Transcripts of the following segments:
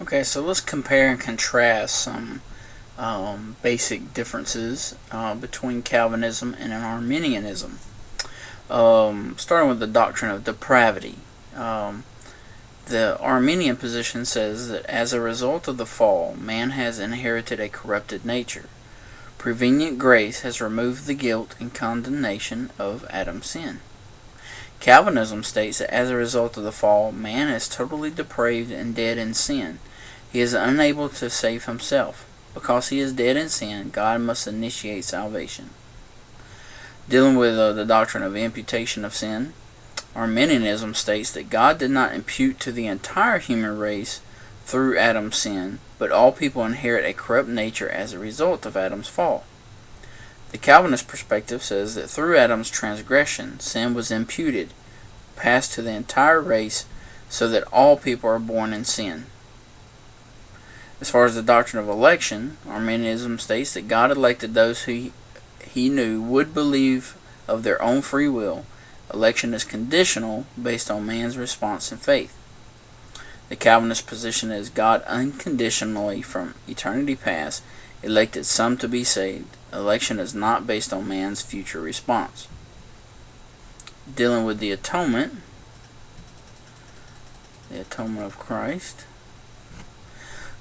Okay, so let's compare and contrast some basic differences between Calvinism and Arminianism. Starting with the doctrine of depravity. The Arminian position says that as a result of the fall, man has inherited a corrupted nature. Prevenient grace has removed the guilt and condemnation of Adam's sin. Calvinism states that as a result of the fall, man is totally depraved and dead in sin. He is unable to save himself. Because he is dead in sin, God must initiate salvation. Dealing with the doctrine of imputation of sin, Arminianism states that God did not impute to the entire human race through Adam's sin, but all people inherit a corrupt nature as a result of Adam's fall. The Calvinist perspective says that through Adam's transgression, sin was imputed, passed to the entire race, so that all people are born in sin. As far as the doctrine of election, Arminianism states that God elected those who he knew would believe of their own free will. Election is conditional based on man's response in faith. The Calvinist position is God unconditionally, from eternity past, elected some to be saved. Election is not based on man's future response. Dealing with the atonement of Christ.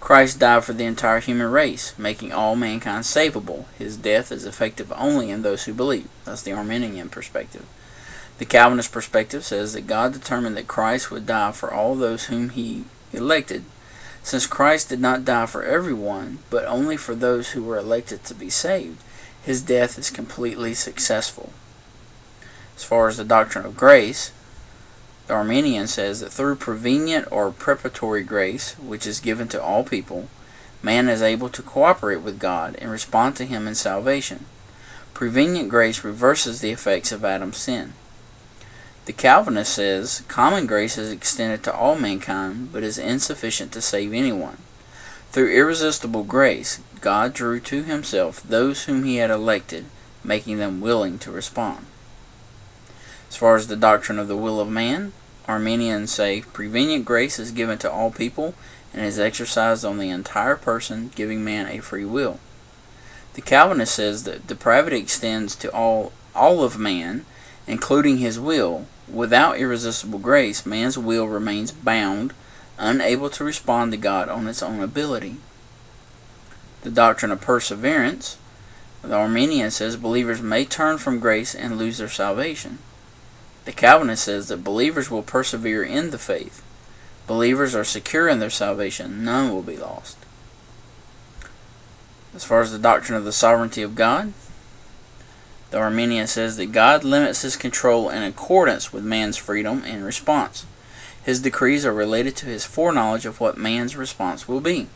Christ died for the entire human race, making all mankind savable. His death is effective only in those who believe. That's the Arminian perspective. The Calvinist perspective says that God determined that Christ would die for all those whom he elected. Since Christ did not die for everyone, but only for those who were elected to be saved, his death is completely successful. As far as the doctrine of grace, the Arminian says that through prevenient or preparatory grace, which is given to all people, man is able to cooperate with God and respond to him in salvation. Prevenient grace reverses the effects of Adam's sin. The Calvinist says common grace is extended to all mankind, but is insufficient to save anyone. Through irresistible grace, God drew to himself those whom he had elected, making them willing to respond. As far as the doctrine of the will of man, Arminians say prevenient grace is given to all people and is exercised on the entire person, giving man a free will. The Calvinist says that depravity extends to all of man, including his will. Without irresistible grace, man's will remains bound, unable to respond to God on its own ability. The doctrine of perseverance, the Arminian says believers may turn from grace and lose their salvation. The Calvinist says that believers will persevere in the faith. Believers are secure in their salvation. None will be lost. As far as the doctrine of the sovereignty of God, the Arminian says that God limits his control in accordance with man's freedom and response. His decrees are related to his foreknowledge of what man's response will be.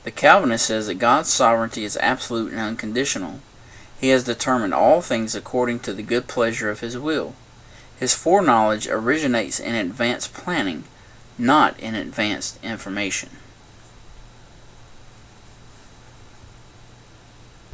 The Calvinist says that God's sovereignty is absolute and unconditional. He has determined all things according to the good pleasure of his will. His foreknowledge originates in advanced planning, not in advanced information.